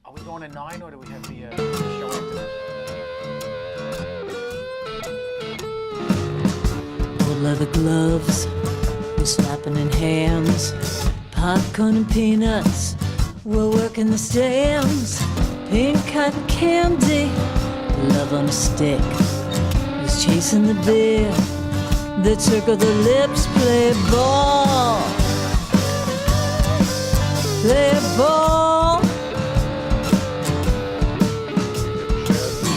Are we going to 9 or do we have the show after this? Old leather gloves, we're slapping in hams. Popcorn and peanuts, we're working the stems. Pink cotton candy, love on a stick. He's chasing the beer, they circle the lips. Play ball, play ball.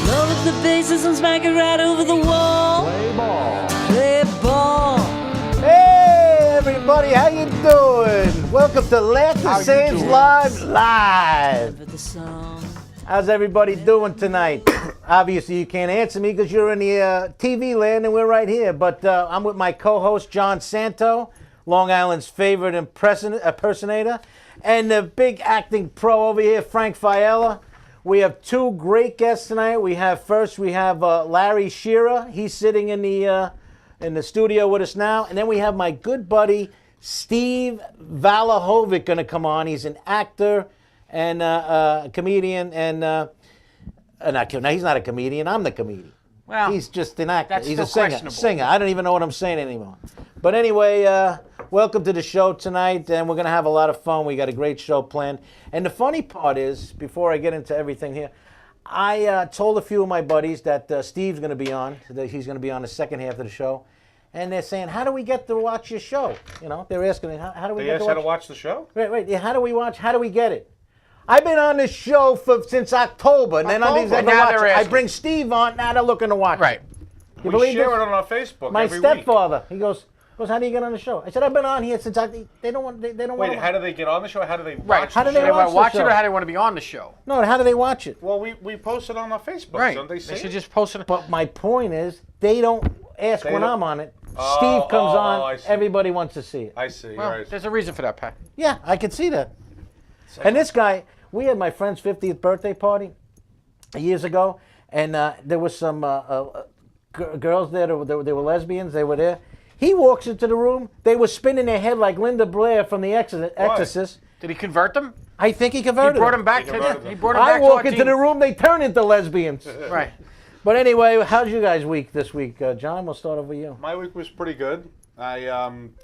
Load up the bases and smack it right over the wall. Play ball. Play ball. Hey, everybody, how you doing? Welcome to Laughter Saves Live. For the song. How's everybody doing tonight? Obviously, you can't answer me because you're in the TV land and we're right here. But I'm with my co-host, John Santo, Long Island's favorite impersonator, and the big acting pro over here, Frank Fiella. We have two great guests tonight. We have Larry Shearer. He's sitting in the studio with us now. And then we have my good buddy, Steve Valahovic, going to come on. He's an actor and a comedian, and no, he's not a comedian. I'm the comedian. Well, he's just an actor. that's He's a still singer. questionable. I don't even know what I'm saying anymore. But anyway, welcome to the show tonight, and we're going to have a lot of fun. We got a great show planned. And the funny part is, before I get into everything here, I told a few of my buddies that Steve's going to be on. That he's going to be on the second half of the show. And they're saying, how do we get to watch your show? You know, they're asking me, how do we They get asked to how to watch? watch the show? Wait, yeah, how do we watch? How do we get it? I've been on this show since October, and then nobody's ever Now watched they're it. I asking. bring Steve on, now they're looking to watch Right. it. You We believe share this? it on our Facebook My every stepfather, he goes, how do you get on the show? I said, I've been on here since they don't want. They don't week. want. Wait, how do they get on the show? How do they Right. watch How do the they show? watch watch the it or show? how do they want to be on the show? No, how do they watch it? Well, we post it on our Facebook. Right. Don't they see They should it? just post it. But my point is, they don't ask They when don't- I'm on it. Oh, Steve comes oh, on. I see. Everybody wants to see it. I see. Well, right. there's a reason for that, Pat. Yeah, I can see that. And this guy, we had my friend's 50th birthday party years ago, and there was some girls there. They were lesbians. They were there. He walks into the room. They were spinning their head like Linda Blair from The Exorcist. Did he convert them? I think he He converted brought them. them back He to converted the. He them. brought them I back walk to our into the team. room, they turn into lesbians. Right. But anyway, how's you guys' week this week? John, we'll start off with you. My week was pretty good. I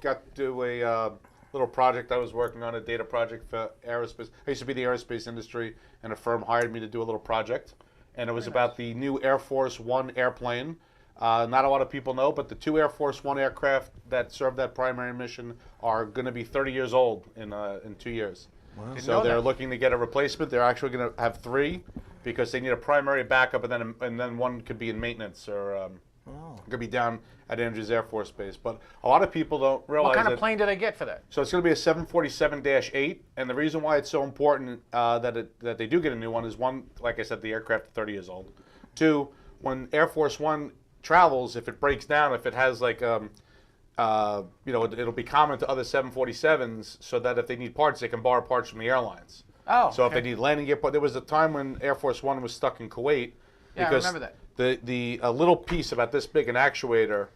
got to do a little project I was working on, a data project for aerospace. I used to be in the aerospace industry, and a firm hired me to do a little project. And it was about the new Air Force One airplane. Not a lot of people know, but the two Air Force One aircraft that served that primary mission are going to be 30 years old in 2 years. Didn't So know they're that. looking to get a replacement. They're actually going to have three because they need a primary backup, and then one could be in maintenance or could be down at Andrews Air Force Base. But a lot of people don't realize What kind of that- plane did I get for that? So it's going to be a 747-8, and the reason why it's so important that they do get a new one is, one, like I said, the aircraft is 30 years old. Two, when Air Force One travels, if it breaks down, if it has like it'll be common to other 747s, so that if they need parts, they can borrow parts from the airlines. Oh. So okay. if they need landing gear, there was a time when Air Force One was stuck in Kuwait Yeah, I because remember the little piece about this big, an actuator,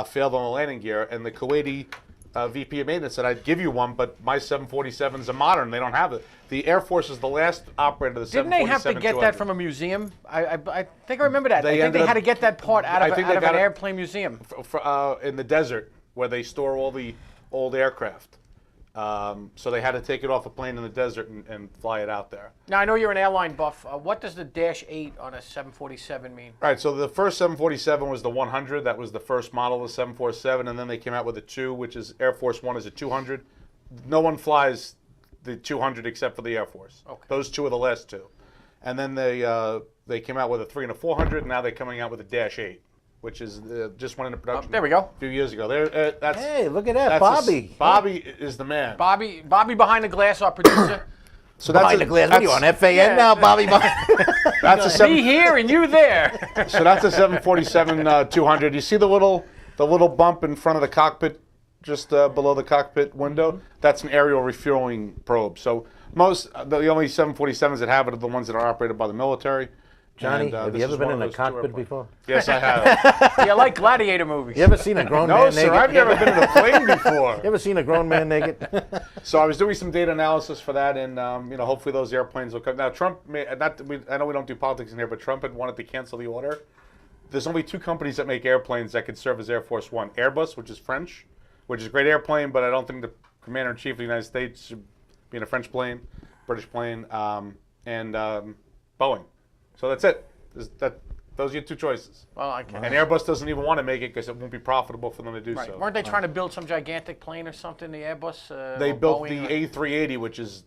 failed on the landing gear, and the Kuwaiti VP of maintenance said, "I'd give you one, but my 747s are modern; they don't have it." The Air Force is the last operator of the Didn't they have to 747-200. get that from a museum? I think I remember that. They I think ended they up- had to get that part out I of, think out they of got an it- airplane museum. in the desert where they store all the old aircraft. So they had to take it off a plane in the desert and fly it out there. Now I know you're an airline buff. What does the -8 on a 747 mean? All right, so the first 747 was the 100. That was the first model of the 747, and then they came out with a 2, which is Air Force One is a 200. No one flies the 200 except for the Air Force. Okay. Those two are the last two. And then they came out with a 3 and a 400, and now they're coming out with a -8, which is just went into production. There we go. A few years ago. That's Hey, look at that, that's Bobby. Bobby is the man. Bobby behind the glass, our producer. So Behind the glass. What are you on, FAN now, Bobby? That's a Me seven, here and you there. so that's a 747 200. You see the little bump in front of the cockpit, just below the cockpit window? That's an aerial refueling probe. So the only 747s that have it are the ones that are operated by the military. Johnny, And, have this you ever is been one in of a those two cockpit airplanes. before? Yes, I have. You like gladiator movies. You ever seen a grown No, man sir, naked? I've never been in a plane before. You ever seen a grown man naked? So I was doing some data analysis for that, and hopefully those airplanes will come. Now Trump, I know we don't do politics in here, but Trump had wanted to cancel the order. There's only two companies that make airplanes that could serve as Air Force One: Airbus, which is French, which is a great airplane, but I don't think the Commander in Chief of the United States should be in a French plane, British plane, and Boeing. So that's it. Those are your two choices. Well, I can't. And Airbus doesn't even want to make it because it won't be profitable for them to do Right. so. Weren't they trying to build some gigantic plane or something, the Airbus? They or built Boeing? the A380, which is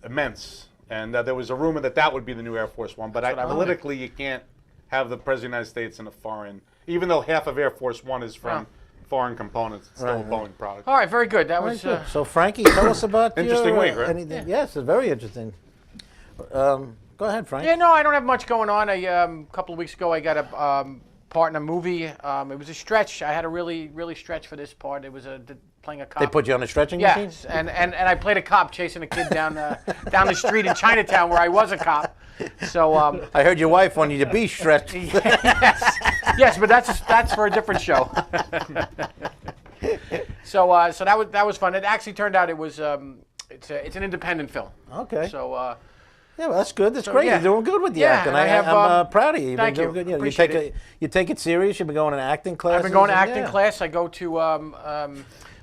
immense, and there was a rumor that would be the new Air Force One. But That's what I politically, you can't have the President of the United States in a foreign, even though half of Air Force One is from foreign components. It's still a Boeing product. All right, very good. That Very was. good. So, Frankie, tell us about Interesting your, week, right? anything. Yes, it's very interesting. Go ahead, Frank. Yeah, no, I don't have much going on. A couple of weeks ago, I got a part in a movie. It was a stretch. I had to really stretch for this part. It was playing a cop. They put you on a stretching machine? Yes, and I played a cop chasing a kid down the street in Chinatown where I was a cop. So I heard your wife wanted you to be stretched. yes, but that's for a different show. So that was fun. It actually turned out it was it's an independent film. Okay. So. Yeah, well, that's good. That's So, great. yeah. You're doing good with the Yeah, acting. and I have, I'm proud of you. You've thank been doing you. good. You Appreciate it. You take it serious. You've been going to acting classes. I've been going to and- acting yeah. class. I go to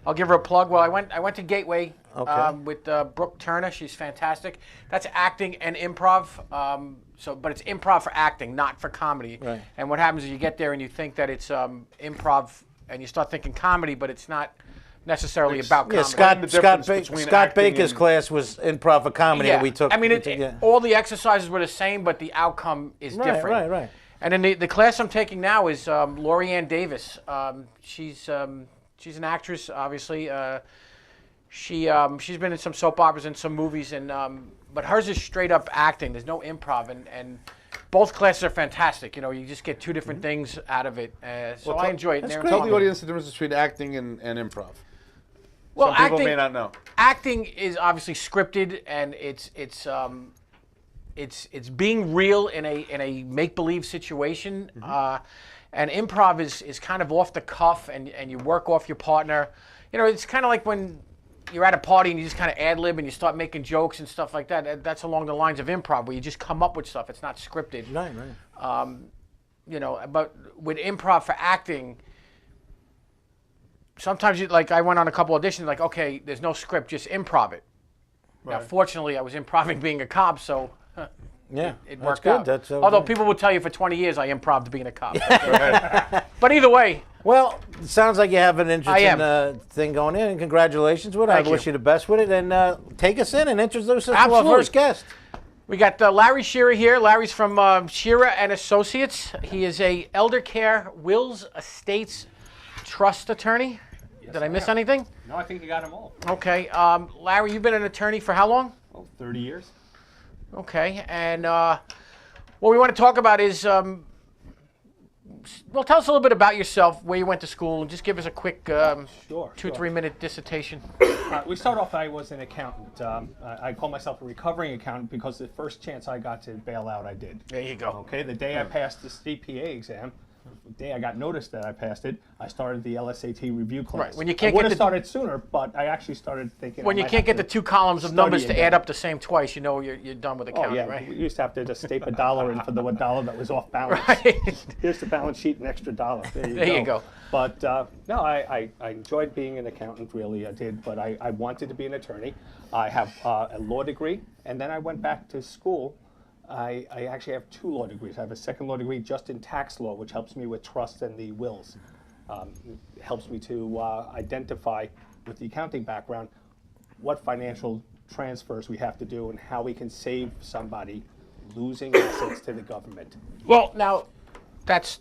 I'll give her a plug. Well, I went to Gateway Okay. with Brooke Turner. She's fantastic. That's acting and improv. But it's improv for acting, not for comedy. Right. And what happens is you get there and you think that it's improv, and you start thinking comedy, but it's not necessarily about comedy. Yeah, Explain the difference between Scott acting Baker's and- class was improv for comedy. Yeah. That we took. I mean, we took, yeah. all the exercises were the same, but the outcome is different. Right. And then the class I'm taking now is Lori-Ann Davis. She's an actress, obviously. She's been in some soap operas and some movies, and but hers is straight up acting. There's no improv, and both classes are fantastic. You know, you just get two different things out of it. So I enjoy it. that's They're great. Tell the fun. audience the difference between acting and improv. Well, Some people acting, may not know. acting is obviously scripted, and it's being real in a make believe situation. And improv is kind of off the cuff, and you work off your partner. You know, it's kind of like when you're at a party and you just kind of ad lib and you start making jokes and stuff like that. That's along the lines of improv, where you just come up with stuff. It's not scripted. Right. You know, but with improv for acting, sometimes I went on a couple auditions, like, okay, there's no script, just improv it. Now, fortunately, I was improving being a cop, so Yeah. it that's worked good. out. That's Although okay. people will tell you for 20 years I improved being a cop. But either way, Well, it sounds like you have an interesting am. thing going in, and congratulations with it. Thank I wish you. you the best with it, and take us in and introduce us to Absolutely. our first guest. we got Larry Shearer here. Larry's from Shearer and Associates. He is a elder care wills estates trust attorney. Did I miss anything? No, I think you got them all. Okay. Larry, you've been an attorney for how long? Oh, 30 years. Okay. And what we want to talk about is, well, tell us a little bit about yourself, where you went to school, and just give us a quick Sure. 2-3 minute dissertation. We start off, I was an accountant. I call myself a recovering accountant because the first chance I got to bail out, I did. There you go. Okay, the day I passed the CPA exam, the day I got noticed that I passed it, I started the LSAT review class. Right, when you can't I would get have the- started sooner, but I actually started thinking. When I you might can't have get the to two columns of study numbers to again. add up the same twice, you know you're done with Oh accounting, yeah, right? we used to have to just staple $1 in for the $1 that was off balance. Right. Here's the balance sheet, an extra $1. There you go. But no, I enjoyed being an accountant, really, I did. But I wanted to be an attorney. I have a law degree, and then I went back to school. I actually have 2 law degrees. I have a second law degree just in tax law, which helps me with trusts and the wills. It helps me to identify, with the accounting background, what financial transfers we have to do and how we can save somebody losing assets to the government. Well, now, that's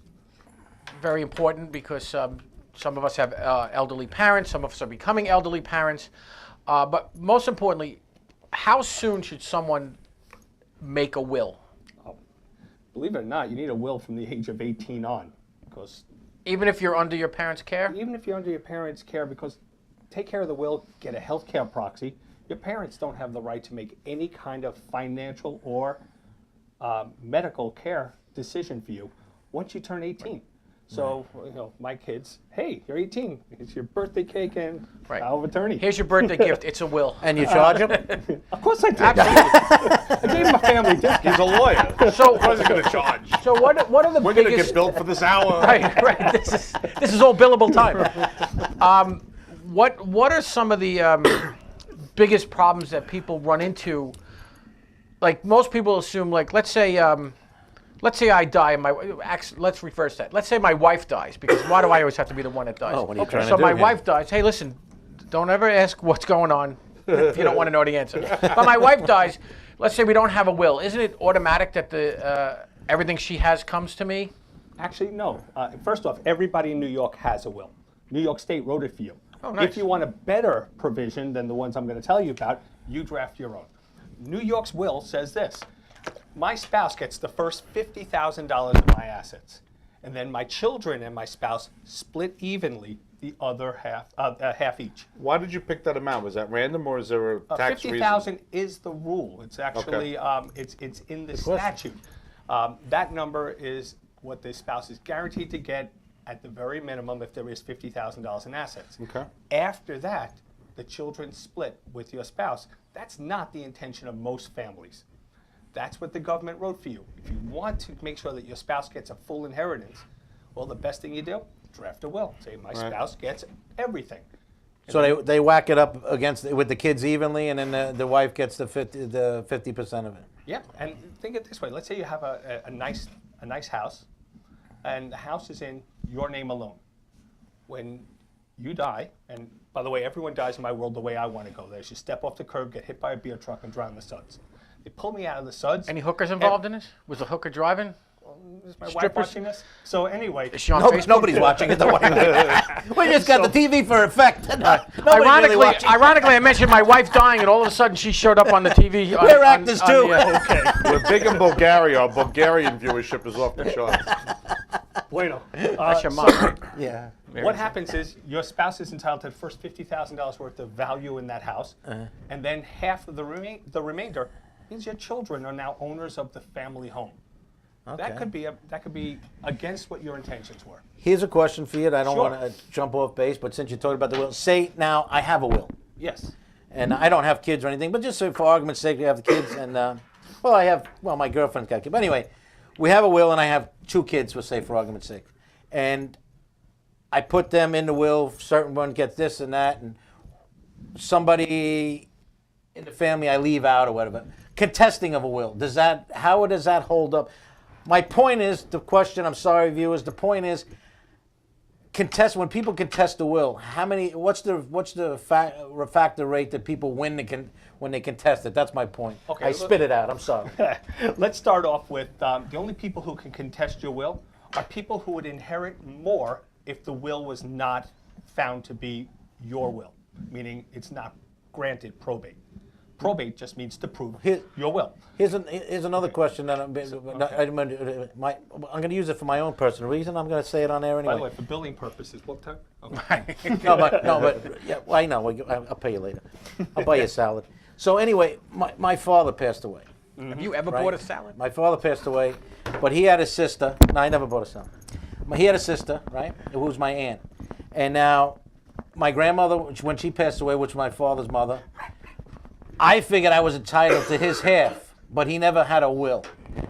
very important because some of us have elderly parents, some of us are becoming elderly parents. But most importantly, how soon should someone make a will? Believe it or not, you need a will from the age of 18 on, because Even if you're under your parents' care? even if you're under your parents' care, because take care of the will, get a health care proxy. Your parents don't have the right to make any kind of financial or medical care decision for you once you turn 18. So, my kids, hey, you're 18. It's your birthday cake and power of attorney. Here's your birthday gift. It's a will. And you charge them? Of course I did. I gave him a family discount. He's a lawyer. So, What is he going to charge? so what are the We're going to biggest... get billed for this hour. Right. This is all billable time. What are some of the biggest problems that people run into? Like most people assume, like let's say I die and let's reverse that. Let's say my wife dies, because why do I always have to be the one that dies? Oh, what are you trying to So do my here? wife dies. Hey, listen, don't ever ask what's going on if you don't want to know the answer. But my wife dies. Let's say we don't have a will. Isn't it automatic that the everything she has comes to me? Actually, no. First off, everybody in New York has a will. New York State wrote it for you. Oh, nice. If you want a better provision than the ones I'm going to tell you about, you draft your own. New York's will says this: my spouse gets the first $50,000 of my assets, and then my children and my spouse split evenly the other half each. Why did you pick that amount? Was that random, or is there a tax reason? 50,000 is the rule. It's actually it's in the statute. That number is what the spouse is guaranteed to get at the very minimum if there is $50,000 in assets. Okay. After that, the children split with your spouse. That's not the intention of most families. That's what the government wrote for you. If you want to make sure that your spouse gets a full inheritance, well, the best thing you do, draft a will. Say, my spouse gets everything. So they whack it up with the kids evenly, and then the wife gets the 50% of it. Yeah, and think it this way. Let's say you have a nice house, and the house is in your name alone. When you die, and by the way, everyone dies in my world the way I want to go. There's you step off the curb, get hit by a beer truck, and drown in the suds. They pull me out of the suds. Any hookers involved in this? Was the hooker driving? Is my wife strippers? watching this? So anyway, Is she on Facebook? Nobody's watching it. We just got the TV for effect. Nobody's really Ironically, watching. I mentioned my wife dying, and all of a sudden she showed up on the TV. We're actors too. We're big in Bulgaria. Our Bulgarian viewership is off the charts. bueno. That's your mom, right? Yeah. What happens is your spouse is entitled to the first $50,000 worth of value in that house, and then half of the remainder means your children are now owners of the family home. Okay. That could be against what your intentions were. Here's a question for you. And I don't Sure. want to jump off base, but since you talked about the will, say now I have a will, Yes. and I don't have kids or anything, but just so for argument's sake, we have the kids, and my girlfriend's got kids. But anyway, we have a will, and I have 2 kids, we'll say for argument's sake, and I put them in the will. Certain one gets this and that, and somebody in the family I leave out or whatever. Contesting of a will, how does that hold up? My point is, the question, I'm sorry viewers, the point is, when people contest the will, what's the factor rate that people win when they contest it? That's my point. Okay, I spit it out, I'm sorry. Let's start off with the only people who can contest your will are people who would inherit more if the will was not found to be your will, meaning it's not granted probate. Probate just means to prove your will. Here's another question that I'm going to use it for my own personal reason. I'm going to say it on air By the anyway. way, for billing purposes, what time? Okay. No, but yeah, well, I know. I'll pay you later. I'll buy you a salad. So anyway, my father passed away. Have you ever Right? bought a salad? My father passed away, but he had a sister. No, I never bought a salad. He had a sister, right, who was my aunt. And now, my grandmother, when she passed away, which was my father's mother, I figured I was entitled to his half, but he never had a will.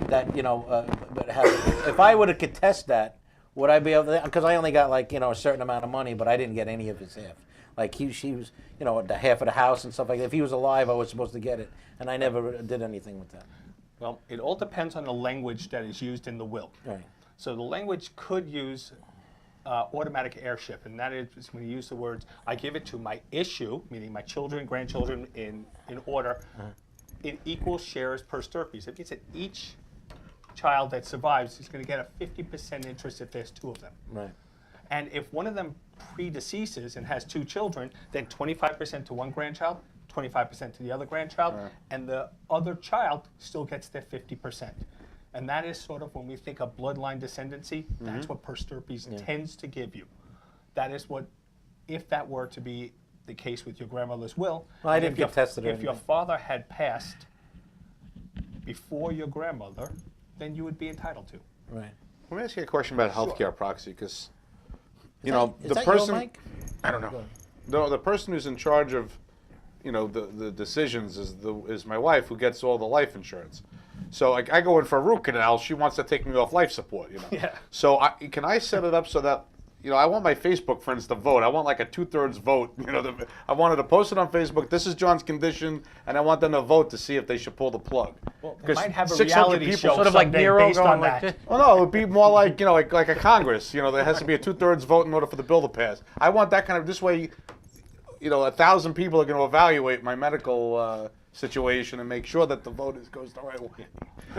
That if I were to contest that, would I be able to? Because I only got a certain amount of money, but I didn't get any of his half. Like she was, the half of the house and stuff like that. If he was alive, I was supposed to get it, and I never did anything with that. Well, it all depends on the language that is used in the will. Right. So the language could use automatic heirship, and that is when you use the words, I give it to my issue, meaning my children, grandchildren, in order, in equal shares per stirpes. It means that each child that survives is going to get a 50% interest if there's 2 of them. Right. And if one of them predeceases and has 2 children, then 25% to one grandchild, 25% to the other grandchild, and the other child still gets their 50%. And that is sort of when we think of bloodline descendancy, that's what per stirpes tends to give you. That is what, if that were to be the case with your grandmother's will, Well, I and didn't if contest it or If your anything. father had passed before your grandmother, then you would be entitled to. Right. Let me ask you a question about healthcare proxy, because you know Is the that your person. mic? I don't know. No, the person who's in charge of, you know, the decisions is my wife, who gets all the life insurance. So I go in for a root canal. She wants to take me off life support. You know. Yeah. So can I set it up so that, you know, I want my Facebook friends to vote. I want like a 2/3 vote. You know, I wanted to post it on Facebook. This is John's condition, and I want them to vote to see if they should pull the plug. Well, they 'Cause might have a 600 reality people- show Sort of like someday Nero based going on like that. this. Well, no, it would be more like, you know, like a Congress. You know, there has to be a 2/3 vote in order for the bill to pass. I want that kind of, this way, you know, 1,000 people are going to evaluate my medical situation and make sure that the vote goes the right way.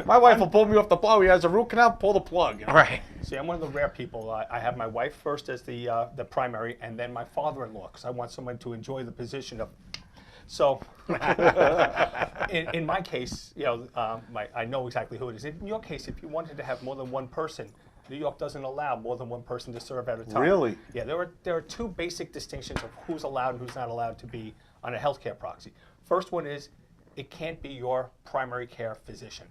My wife will pull me off the plug. He has a root canal, pull the plug. You know? Right. See, I'm one of the rare people. I have my wife first as the primary, and then my father-in-law, because I want someone to enjoy the position of. So, in my case, you know, I know exactly who it is. In your case, if you wanted to have more than one person, New York doesn't allow more than one person to serve at a time. Really? Yeah, there are two basic distinctions of who's allowed and who's not allowed to be on a healthcare proxy. First one is, it can't be your primary care physician.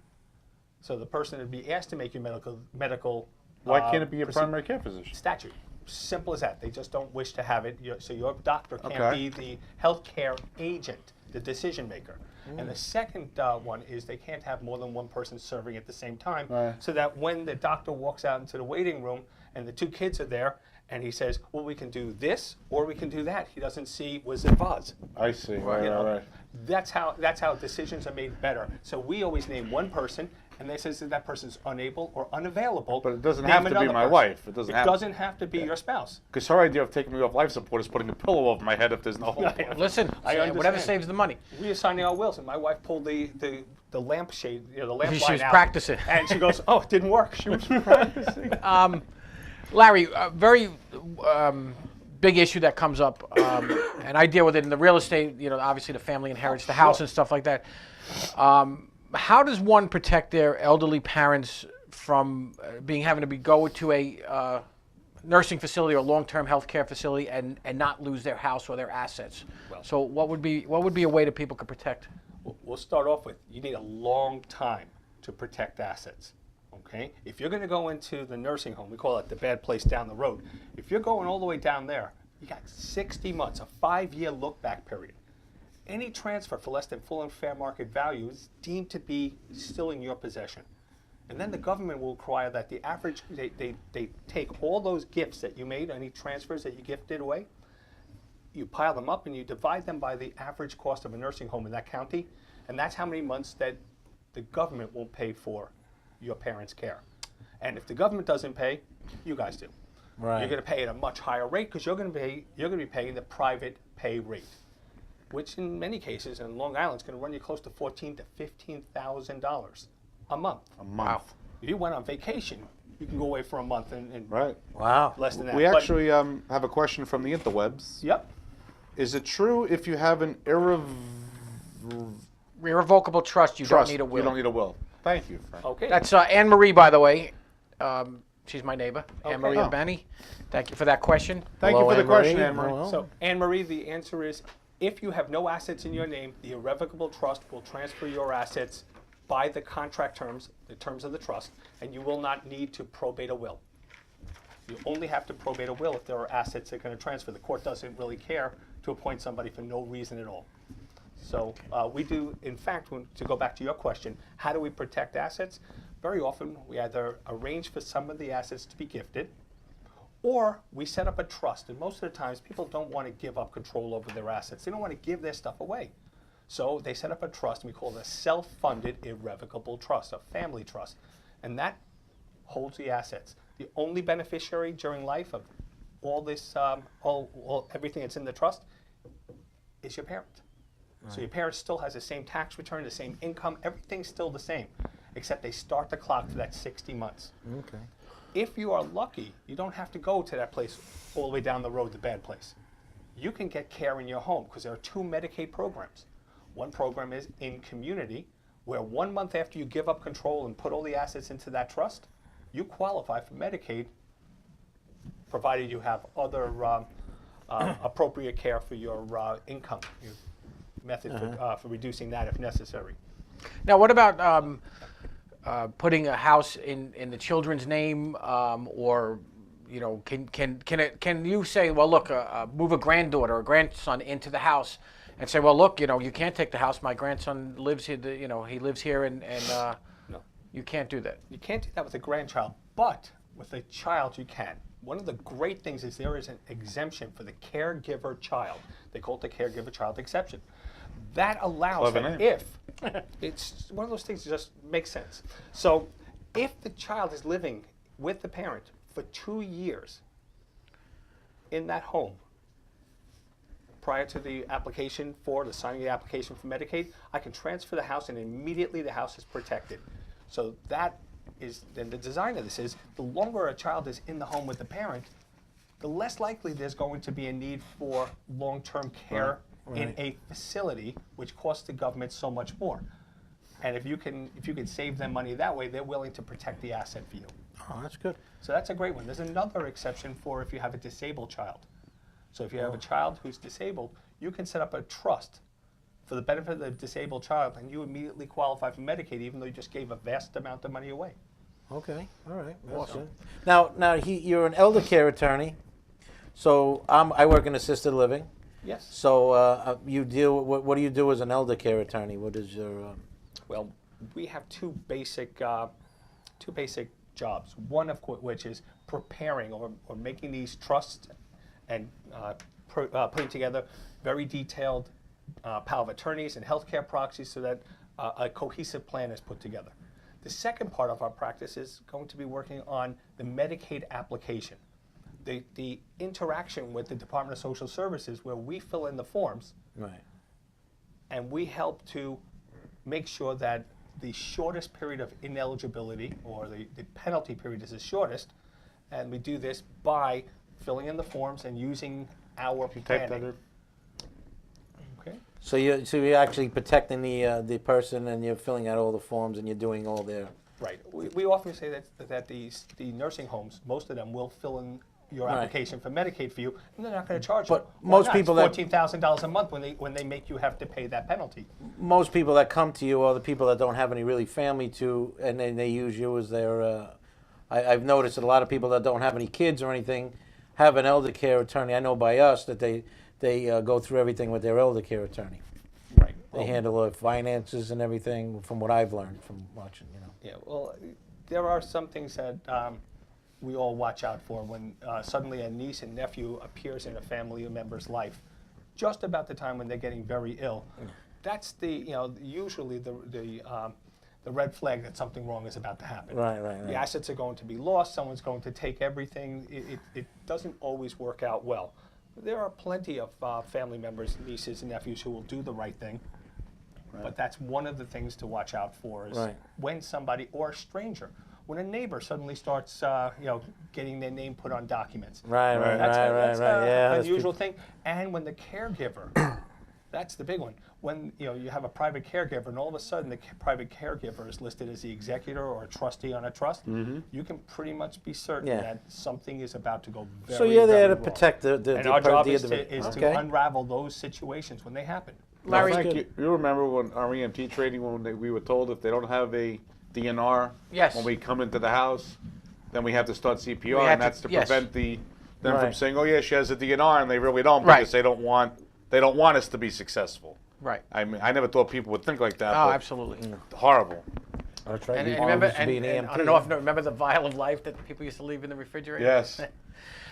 So the person would be asked to make your medical. Why can't it be a proceed- primary care physician? Statute. Simple as that. They just don't wish to have it. So your doctor can't Okay. be the healthcare agent, the decision maker. And the second one is they can't have more than one person serving at the same time, Right. so that when the doctor walks out into the waiting room and the two kids are there, and he says, well, we can do this or we can do that, he doesn't see Wizard of Oz. I see. Right, You know, right. That's how decisions are made better. So we always name one person, and they say that person's unable or unavailable. But it doesn't name have to be another my person. wife. It doesn't have to. to be your spouse. Because her idea of taking me off life support is putting a pillow over my head if there's no hole. Listen, I whatever understand. saves the money. We are signing our wills, and my wife pulled the lampshade, you know, the lamp She light was out, practicing. and she goes, "Oh, it didn't work." She was practicing. Larry, a very big issue that comes up, and I deal with it in the real estate. You know, obviously the family inherits the house and stuff like that. How does one protect their elderly parents from having to go to a nursing facility or long-term health care facility and not lose their house or their assets? So what would be a way that people could protect? We'll start off with, you need a long time to protect assets. Okay? If you're going to go into the nursing home, we call it the bad place down the road. If you're going all the way down there, you got 60 months, a 5-year look-back period. Any transfer for less than full and fair market value is deemed to be still in your possession. And then the government will require that the average, they take all those gifts that you made, any transfers that you gifted away, you pile them up and you divide them by the average cost of a nursing home in that county, and that's how many months that the government won't pay for your parents' care. And if the government doesn't pay, you guys do. Right. You're going to pay at a much higher rate because you're going to be paying the private pay rate, which in many cases in Long Island is going to run you close to $14,000 to $15,000 a month. A month. If you went on vacation, you can go away for a month and Right. Wow. less than that. We But- actually have a question from the interwebs. Yep. Is it true if you have an Irrevocable trust, you trust, don't need a will. you don't need a will? Thank you, Frank. Okay. That's Anne Marie, by the way. She's my neighbor, Anne Marie Oh. Benny. Thank you for that question. Thank Hello, you for the question, Anne-Marie. Anne-Marie. Hello. So, Anne Marie, the answer is if you have no assets in your name, the irrevocable trust will transfer your assets by the contract terms, the terms of the trust, and you will not need to probate a will. You only have to probate a will if there are assets that are going to transfer. The court doesn't really care to appoint somebody for no reason at all. So we do, in fact, to go back to your question, how do we protect assets? Very often we either arrange for some of the assets to be gifted, or we set up a trust. And most of the times people don't want to give up control over their assets. They don't want to give their stuff away. So they set up a trust, and we call it a self-funded irrevocable trust, a family trust. And that holds the assets. The only beneficiary during life of all this, everything that's in the trust is your parent. So your parent still has the same tax return, the same income, everything's still the same, except they start the clock for that 60 months. Okay. If you are lucky, you don't have to go to that place all the way down the road, the bad place. You can get care in your home because there are 2 Medicaid programs. One program is in community, where 1 month after you give up control and put all the assets into that trust, you qualify for Medicaid, provided you have other appropriate care for your income, your method for reducing that if necessary. Now, what about putting a house in the children's name, or can you say, well, look, move a granddaughter or grandson into the house, and say, well, look, you can't take the house. My grandson lives here. He lives here, and No. you can't do that. You can't do that with a grandchild, but with a child you can. One of the great things is there is an exemption for the caregiver child. They call it the caregiver child exception. That allows Clever that name. if, it's one of those things that just makes sense. So if the child is living with the parent for 2 years in that home, prior to the application for the signing the application for Medicaid, I can transfer the house and immediately the house is protected. So that is, then the design of this is, the longer a child is in the home with the parent, the less likely there's going to be a need for long-term care in a facility, which costs the government so much more. And if you can save them money that way, they're willing to protect the asset for you. Oh, that's good. So that's a great one. There's another exception for if you have a disabled child. So if you have a child who's disabled, you can set up a trust for the benefit of the disabled child, and you immediately qualify for Medicaid, even though you just gave a vast amount of money away. Okay, all right. That's good. Now you're an elder care attorney, so I work in assisted living. Yes. So you deal. What do you do as an elder care attorney? What is your? Well, we have two basic jobs. One of which is preparing or making these trusts and putting together very detailed power of attorneys and healthcare proxies so that a cohesive plan is put together. The second part of our practice is going to be working on the Medicaid application. The interaction with the Department of Social Services, where we fill in the forms Right. and we help to make sure that the shortest period of ineligibility, or the penalty period, is the shortest, and we do this by filling in the forms and using our Take that planning. in. Okay. So you're actually protecting the person, and you're filling out all the forms, and you're doing all their. Right. We often say that the nursing homes, most of them will fill in your Right. application for Medicaid for you, and they're not going to charge But you. most Why not? people It's that- $14,000 a month when they make you have to pay that penalty. Most people that come to you are the people that don't have any really family to, and then they use you as their. I've noticed that a lot of people that don't have any kids or anything have an elder care attorney. I know by us that they go through everything with their elder care attorney. Right. They handle the finances and everything, from what I've learned from watching. Yeah, well, there are some things that we all watch out for when suddenly a niece and nephew appears in a family member's life, just about the time when they're getting very ill. That's usually the red flag that something wrong is about to happen. Right. The assets are going to be lost. Someone's going to take everything. It doesn't always work out well. There are plenty of family members, nieces and nephews, who will do the right thing. But that's one of the things to watch out for is Right. when somebody, or a stranger, when a neighbor suddenly starts, getting their name put on documents. Right. That's Yeah, an that's unusual thing. And when the caregiver, that's the big one. When you have a private caregiver, and all of a sudden the private caregiver is listed as the executor or a trustee on a trust, you can pretty much be certain Yeah. that something is about to go very, So you're there very to wrong. protect the And our job is individual. to unravel those situations when they happen. Larry, Frank, you remember when our EMT training, we were told if they don't have a DNR, Yes. when we come into the house, then we have to start CPR, We have and that's to yes. prevent them from Right. saying, "Oh yeah, she has a DNR," and they really don't, Right. because they don't want us to be successful. right. I mean, I never thought people would think like that. Oh, but absolutely. horrible. That's right. And You remember, used to be an and EMT, on and off, remember the vial of life that people used to leave in the refrigerator? Yes.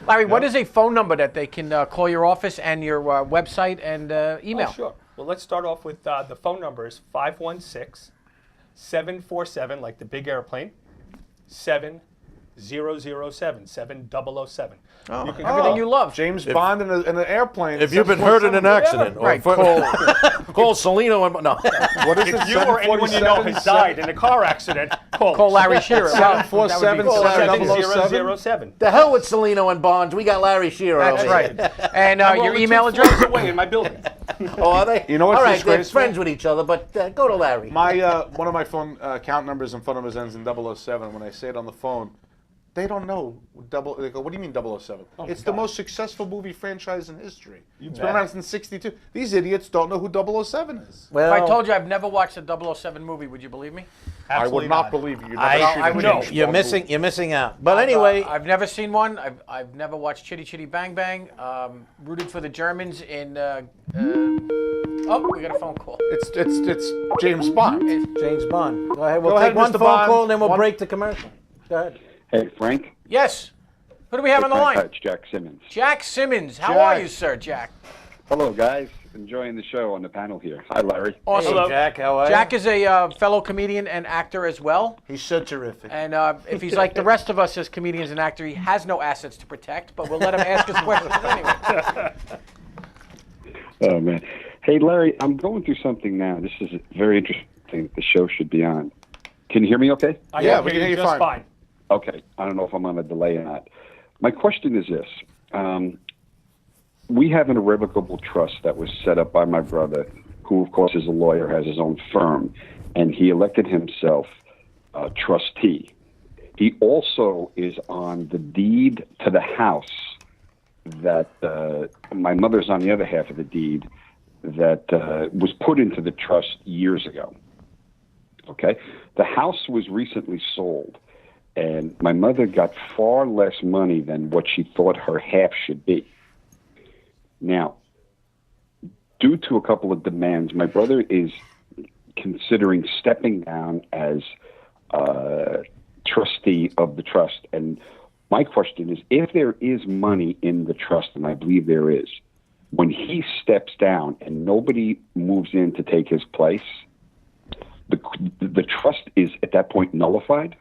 Larry, what is a phone number that they can call your office, and your website and email? Oh, sure. Well, let's start off with the phone number is 516-747, like the big airplane, 7007, 7007. Oh, You can everything call- you love. James Bond in an airplane. If you've been hurt in an 747. accident, or Right. call Salino and no. What is it? If you or anyone you know has died in a car accident, call Larry Shearer. Wow, that would be 747 cool. 7007. The hell with Salino and Bonds. We got Larry Shearer. That's over right. here. And We're your only email 2 floors address? away in my building. Oh, are they? You know what's All right, they're disgraceful? friends with each other, but go to Larry. My one of my phone account numbers and phone numbers ends in 007. When I say it on the phone, They don't know They go, what do you mean 007? It's the most successful movie franchise in history. It's been around since '62. These idiots don't know who 007 is. Well, If I told you I've never watched a 007 movie, would you believe me? I would Absolutely not believe you. I would know. you're missing out. But anyway, I've never seen one. I've never watched Chitty Chitty Bang Bang. Rooted for the Germans in. Oh, we got a phone call. It's James Bond. James Bond. Go ahead. We'll Go take ahead, one Mr. phone Bond. call and then we'll One- break the commercial. Go ahead. Hey, Frank. Yes. Who do we have on the line? It's Jack Simmons. Jack Simmons. How Jack. are you, sir, Jack? Hello, guys. Enjoying the show on the panel here. Hi, Larry. Awesome. Hey, Jack, how are you? Jack is a fellow comedian and actor as well. He's so terrific. And if he's like the rest of us as comedians and actors, he has no assets to protect, but we'll let him ask his questions anyway. Oh, man. Hey, Larry, I'm going through something now. This is very interesting. The show should be on. Can you hear me okay? Yeah, we can hear you just fine. Okay. I don't know if I'm on a delay or not. My question is this. We have an irrevocable trust that was set up by my brother, who, of course, is a lawyer, has his own firm, and he elected himself trustee. He also is on the deed to the house that my mother's on the other half of the deed that was put into the trust years ago. Okay? The house was recently sold, and my mother got far less money than what she thought her half should be. Now, due to a couple of demands, my brother is considering stepping down as trustee of the trust. And my question is, if there is money in the trust, and I believe there is, when he steps down and nobody moves in to take his place, the trust is at that point nullified?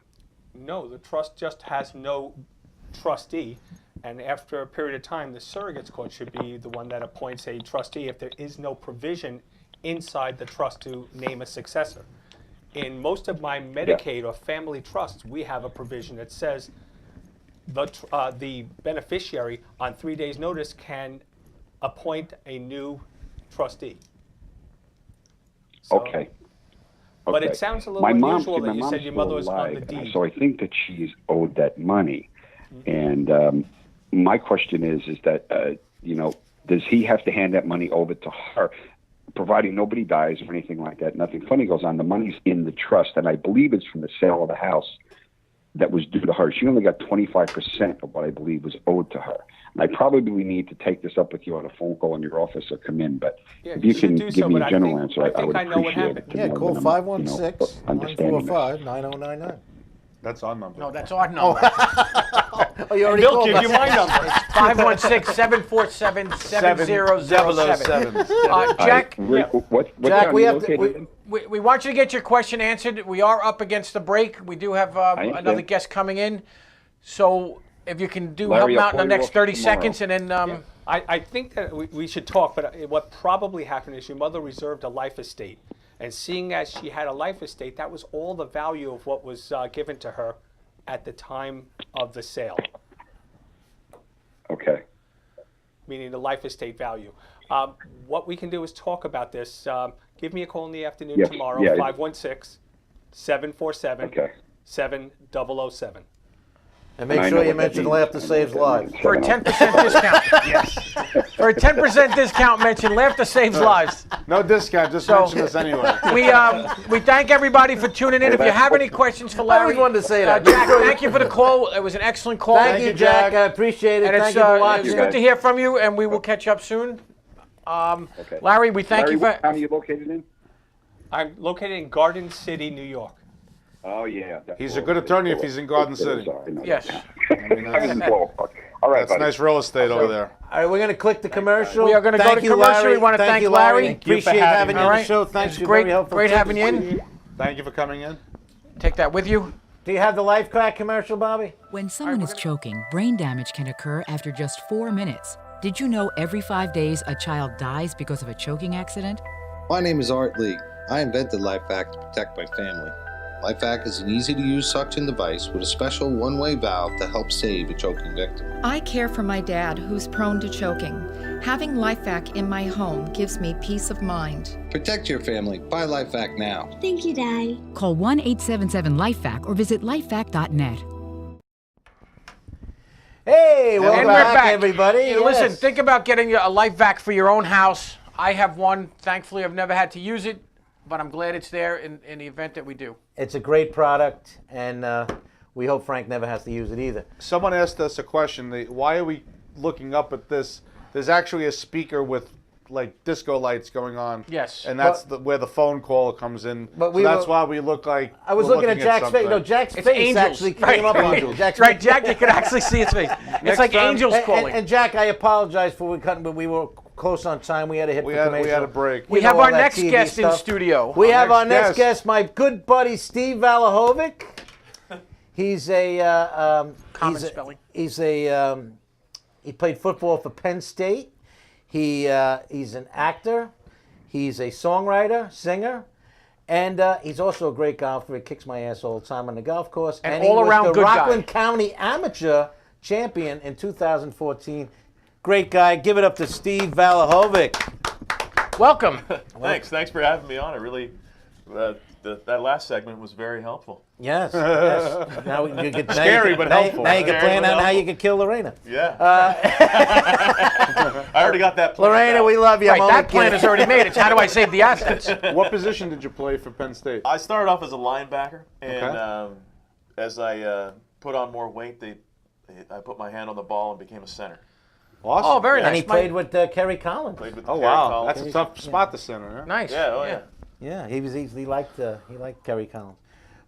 No, the trust just has no trustee. And after a period of time, the surrogates court should be the one that appoints a trustee if there is no provision inside the trust to name a successor. In most of my Medicaid or family trusts, we have a provision that says the beneficiary on 3 days' notice can appoint a new trustee. So- Okay. But Okay. it sounds a little My mom- unusual see, that my you mom's said your still mother was on the alive, deed. So I think that she's owed that money. And my question is that, does he have to hand that money over to her, providing nobody dies or anything like that? Nothing funny goes on. The money's in the trust, and I believe it's from the sale of the house that was due to her. She only got 25% of what I believe was owed to her. And I probably need to take this up with you on a phone call in your office or come in. But Yeah, if you you should can do give so, me but a I general think- answer, I I think would I know what appreciate happened. it. to Yeah, know call that I'm, 516-945-9099. That's our number. No, that's our number. Oh, you already They'll called give us. you my number. 516-747-7007. Jack, What Jack, town we are you have to- located in? we want you to get your question answered. We are up against the break. We do have understand. another guest coming in. So if you can Larry, help him out in the I'll next call you 30 tomorrow. seconds and then... I think that we should talk, but what probably happened is your mother reserved a life estate. And seeing as she had a life estate, that was all the value of what was given to her at the time of the sale, Okay. meaning the life estate value. What we can do is talk about this. Give me a call in the afternoon Yes, tomorrow, yeah. 516-747-7007. And make I know sure you what that mention means. Laughter Saves Lives. For a 10% discount. Yes. For a 10% discount, mention Laughter Saves Lives. No discount. Just So- mention us anyway. We thank everybody for tuning in. If you have any questions for Larry, always wanted to say that. Jack, thank you for the call. It was an excellent call. Thank you, Jack. I appreciate it. And Thank it's, you for it's watching. good to hear from you, and we will catch up soon. Okay. Larry, we thank Larry, you what for. town are you located in? I'm located in Garden City, New York. Oh, yeah. He's a good attorney if he's in Garden City. Yes. All right, That's buddy. nice real estate over there. All right, we're going to click the commercial. We are gonna go Thank to you, commercial. Larry. We wanna thank you, Larry. Larry. Thank you for Appreciate having you All on right. the show. Thanks. It's You're great, very helpful. great tips. having you in. Thank you for coming in. Take that with you. Do you have the Life Crack commercial, Bobby? When someone is choking, brain damage can occur after just 4 minutes. Did you know every 5 days a child dies because of a choking accident? My name is Art Lee. I invented LifeVac to protect my family. LifeVac is an easy-to-use suction device with a special one-way valve to help save a choking victim. I care for my dad, who's prone to choking. Having LifeVac in my home gives me peace of mind. Protect your family. Buy LifeVac now. Thank you, Daddy. Call 1-877-LIFEVAC or visit lifevac.net. Hey, welcome And we're back, everybody. Hey, listen, Yes. think about getting a life vac for your own house. I have one. Thankfully, I've never had to use it, but I'm glad it's there in the event that we do. It's a great product, and we hope Frank never has to use it either. Someone asked us a question. Why are we looking up at this? There's actually a speaker with like disco lights going on. Yes. And that's where the phone call comes in. But So that's why we look like I was we're looking at Jack's face. something. No, Jack's It's face angels. actually came up on Angels. Jack's Right, face. Jack, you can actually see its face. It's Next like time- angels calling. And Jack, I apologize for we cutting, but we were close on time. We had to hit We the had commercial. a break. We You have know all our that next TV guest in stuff. studio. We have our next next guest, my good buddy Steve Valahovic. He's a Common spelling. He played football for Penn State. He's an actor. He's a songwriter, singer, and he's also a great golfer. He kicks my ass all the time on the golf course. And he all-around was the good guy. Rockland County Amateur Champion in 2014. Great guy. Give it up to Steve Valahovic. Welcome. Thanks for having me on. It really, that last segment was very helpful. Yes. Yes. Now you can Scary, but helpful. Now you can Scary, plan but out how helpful. you can kill Lorena. Yeah. I already got that plan. Lorena, we love you. Right, I'm only that plan kidding. is already made. It's how do I save the assets? What position did you play for Penn State? I started off as a linebacker, and Okay. as I put on more weight, I put my hand on the ball and became a center. Awesome. Oh, very And nice. he played with Kerry Collins. Played with Oh Kerry wow, Collins. that's a tough spot to center. Huh? Nice. Yeah, oh yeah. Yeah, he liked Kerry Collins.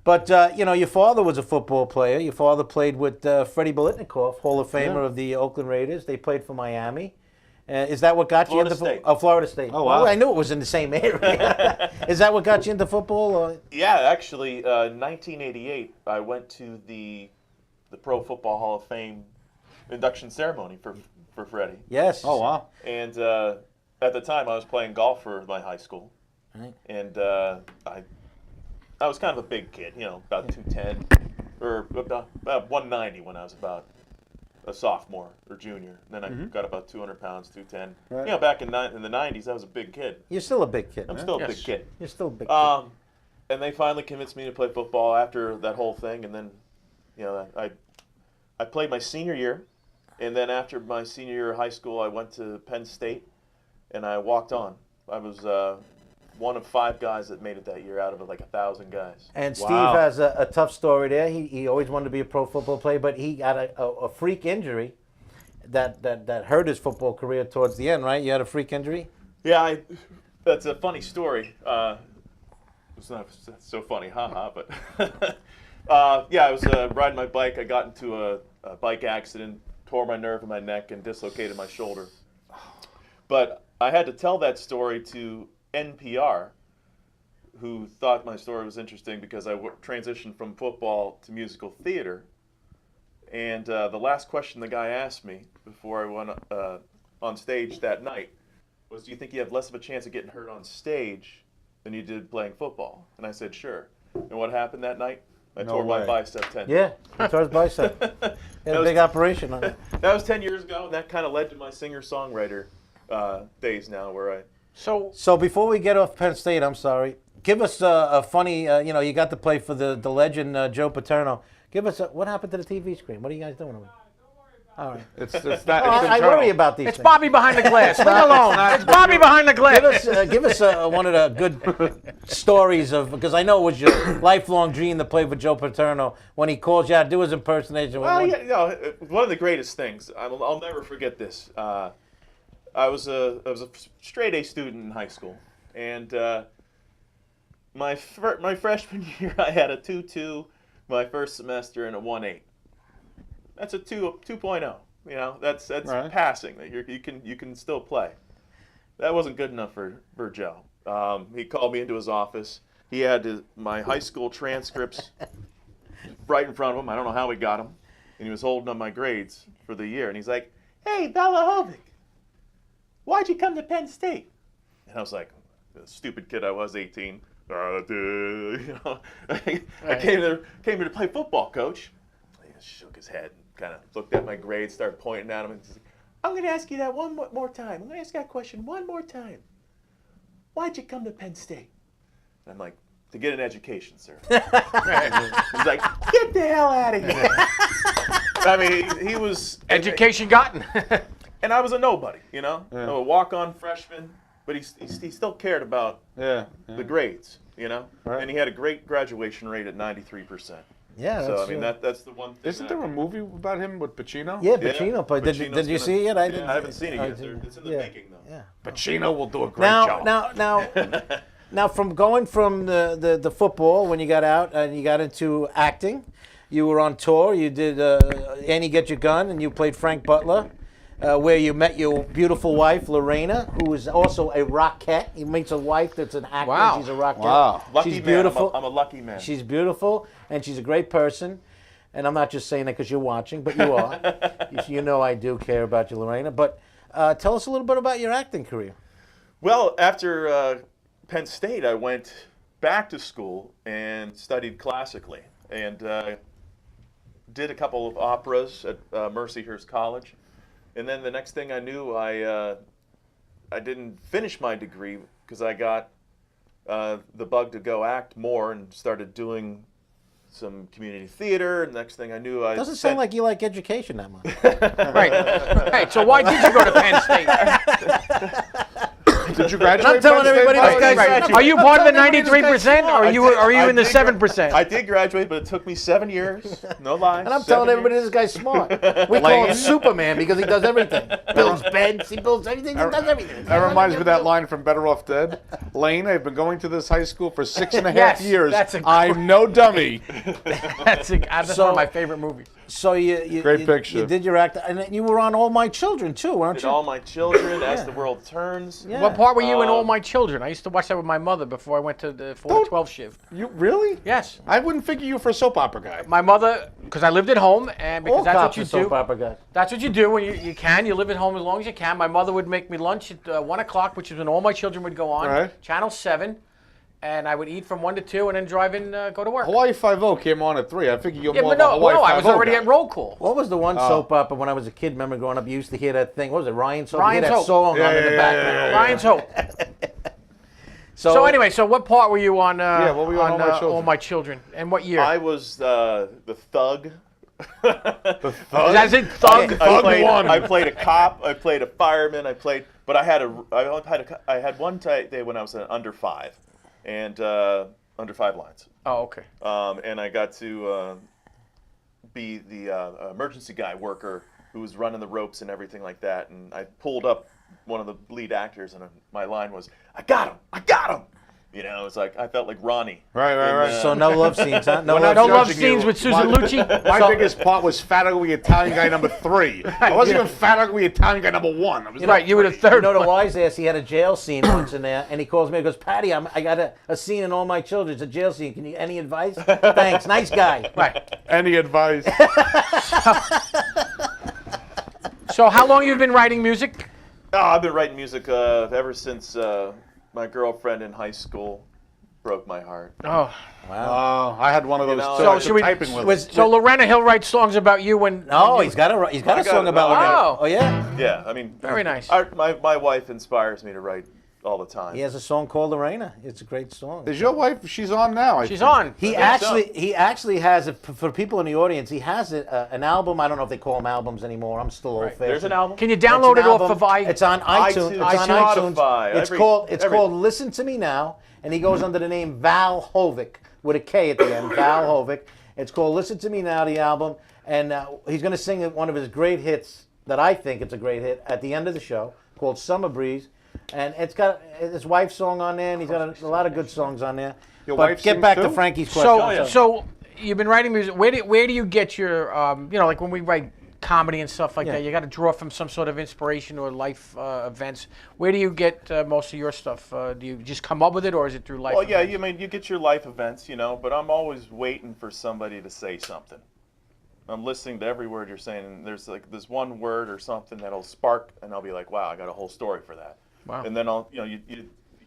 But your father was a football player. Your father played with Freddie Bolitnikoff, Hall of Famer of the Oakland Raiders. They played for Miami. Is that what got you Florida into State. football? Oh, Florida State. Oh, wow. Well, I knew it was in the same area. Is that what got you into football? Or? Yeah, actually, 1988, I went to the Pro Football Hall of Fame induction ceremony for Freddie. Yes. Oh wow. And at the time, I was playing golf for my high school, Right. and I was kind of a big kid, about 210 or about 190 when I was about a sophomore or junior. Then I got about 200 pounds, 210. Right. Back in the 90s, I was a big kid. You're still a big kid. I'm man. still a Yes. big kid. You're still a big kid. And they finally convinced me to play football after that whole thing, and then, I played my senior year, and then after my senior year of high school, I went to Penn State, and I walked on. I was one of 5 guys that made it that year out of like 1,000 guys. And Steve Wow. has a tough story there. He always wanted to be a pro football player, but he got a freak injury that hurt his football career towards the end, right? You had a freak injury? Yeah, that's a funny story. It's not so funny, haha, but yeah, I was riding my bike. I got into a bike accident, tore my nerve in my neck, and dislocated my shoulder. But I had to tell that story to NPR, who thought my story was interesting because I transitioned from football to musical theater. And the last question the guy asked me before I went on stage that night was, do you think you have less of a chance of getting hurt on stage than you did playing football? And I said, sure. And what happened that night? I No tore my way. bicep tendon. Yeah, he tore his bicep. He had a was- big operation on it. That was 10 years ago, and that kind of led to my singer-songwriter days now, where I... So before we get off Penn State, I'm sorry, give us a funny, you got to play for the legend Joe Paterno. Give us what happened to the TV screen? What are you guys doing over there? All right. It's not. It's I internal. worry about these It's things. Bobby behind the glass. Leave it alone. It's Bobby behind the glass. Give us one of the good stories of, because I know it was your lifelong dream to play for Joe Paterno. When he called you out, do his impersonation. Well, yeah, one of the greatest things, I'll never forget this. I was a straight A student in high school, and my freshman year I had a 2.2 my first semester and a 1.8. That's a 2.0. That's Right. passing. That you can still play. That wasn't good enough for Joe. He called me into his office. He had my high school transcripts right in front of him. I don't know how he got them, and he was holding up my grades for the year. And he's like, "Hey, Valahovic, why'd you come to Penn State?" And I was like, the stupid kid I was, 18. I came here to play football, coach. He just shook his head and kind of looked at my grades, started pointing at him, and said, "I'm going to ask you that one more time. I'm going to ask that question one more time. Why'd you come to Penn State?" And I'm like, "To get an education, sir." He's like, "Get the hell out of here." I mean, he was Education gotten. and I was a nobody, you know, a walk-on freshman, but he still cared about the grades, you know, Right. and he had a great graduation rate at 93%. Yeah, So that's, I mean, that's the one thing. Isn't there a movie about him with Pacino? Yeah, Pacino. But did Pacino's you gonna- see it? I haven't seen it I yet. didn't- It's in the yeah, making, though. Yeah. Pacino will do a great job. Now, from going from the football when you got out and you got into acting, you were on tour. You did Annie Get Your Gun, and you played Frank Butler, where you met your beautiful wife Lorena, who is also a rockette. He meets a wife that's an actor. Wow. She's a rockette. Wow. Lucky She's man. beautiful. I'm a lucky man. She's beautiful, and she's a great person. And I'm not just saying that because you're watching, but you are. You know I do care about you, Lorena. But tell us a little bit about your acting career. Well, after Penn State, I went back to school and studied classically, and did a couple of operas at Mercyhurst College. And then the next thing I knew, I didn't finish my degree because I got the bug to go act more and started doing some community theater. And next thing I knew, I Doesn't sound like you like education that much. Right. Right. So why did you go to Penn State? Did you graduate? I'm telling Penn State, everybody by this the guy's way? graduated. Are you part of the Tell everybody this guy's 93%, or are you in the did 7%? I did graduate, but it took me 7 years. No lies. And I'm 7 telling everybody years. this guy's smart. We call him Superman because he does everything. Builds beds, he builds everything, he does everything. That reminds me of that line from Better Off Dead. Lane, I've been going to this high school for 6.5 Yes, years. that's a I'm no dummy. That's So- one of my favorite movies. So you Great picture. You did your act, and you were on All My Children too, weren't Did you? All My Children, As the World Turns. Yeah. What part were you in All My Children? I used to watch that with my mother before I went to the 4 to 12 shift. You really? Yes. I wouldn't figure you for a soap opera guy. My mother, because I lived at home, and because All that's what cops you are soap do. opera guys. That's what you do when you can. You live at home as long as you can. My mother would make me lunch at 1 o'clock, which is when All My Children would go on. Right. Channel 7. And I would eat from 1 to 2 and then drive in, go to work. Hawaii Five-O came on at 3. I figure you're Yeah, more but of a Hawaii no, I Five-O was already guy. at roll call. What was the one soap opera when I was a kid? Remember growing up, you used to hear that thing. What was it, Ryan's Hope? Ryan's You hear that Hope. song Yeah, on in the yeah, background. yeah. Ryan's Hope. So anyway, so what part were you on? what were you on All My Children? All My Children, and what year? I was the thug. As in Thug. I played a cop. I played a fireman. But I had one day when I was under 5, and under 5 lines. Oh, okay. And I got to be the emergency guy worker who was running the ropes and everything like that. And I pulled up one of the lead actors, and my line was, "I got him! I got him!" You know, it's like I felt like Ronnie. Right. So no love scenes, huh? No not love judging scenes you. with Susan Lucci. My biggest part was fat ugly Italian guy number 3. I wasn't even fat ugly Italian guy number 1. I was Right, you were the third You know the one. wise ass, he had a jail scene once in there, and he calls me and goes, Patty, I got a scene in All My Children. It's a jail scene. Can you, any advice? Thanks, nice guy. Right. Any advice? So how long you been writing music? Oh, I've been writing music ever since my girlfriend in high school broke my heart. Oh. Oh, I had one of those know, too. so I was should we- typing with was- it. So Lorena, he'll write songs about you when. Oh, when you- he's got a song about I got it. Oh, yeah? Yeah, I mean, Very nice. My wife inspires me to write all the time. He has a song called Lorena. It's a great song. Is your wife? She's on now. I She's think. on. He think actually has a, for people in the audience. He has an album. I don't know if they call them albums anymore. I'm still old fashioned. There's an album. Can you download it off of It's on iTunes. iTunes, It's on iTunes. Spotify, It's called Listen to Me Now, and he goes under the name Val Hovick with a K at the end. Val Hovick. It's called Listen to Me Now, the album, and he's going to sing one of his great hits that I think it's a great hit at the end of the show called Summer Breeze. And it's got his wife's song on there, and he's got a lot of good songs on there. Your But wife get sings back too? to Frankie's question. So you've been writing music. Where do you get your like when we write comedy and stuff like Yeah. that, you got to draw from some sort of inspiration or life events. Where do you get most of your stuff? Do you just come up with it, or is it through life? Well, yeah, events? you get your life events, but I'm always waiting for somebody to say something. I'm listening to every word you're saying, and there's like this one word or something that'll spark, and I'll be like, wow, I got a whole story for that. Wow. And then you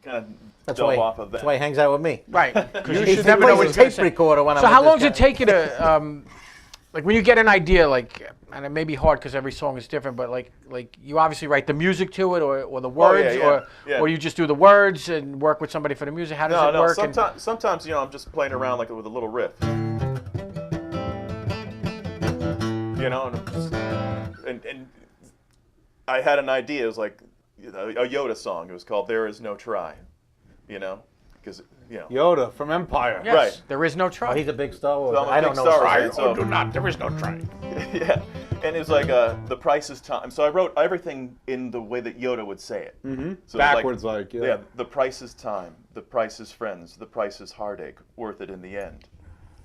kind of That's delve why, off of that. that's why he hangs out with me. Right. Because you He should never know plays what a he's going to tape say. recorder when I'm So with how this long does it guy. take you to, like when you get an idea, like, and it may be hard because every song is different, but like you obviously write the music to it or the words, or you just do the words and work with somebody for the music. How does it work? Sometimes I'm just playing around like with a little riff. you know, and I had an idea. It was like a Yoda song. It was called "There Is No Try," you know, because Yoda from Empire. Yes, Right. there is no try. Oh, he's a big Star Wars. So I'm a I don't big know. Star Wars Star fan, Wars. so- Oh, do not. There is no try. yeah, and it was like The Price is Time. So I wrote everything in the way that Yoda would say it. Mm-hmm. So Backwards, yeah. The price is time. The price is friends. The price is heartache. Worth it in the end.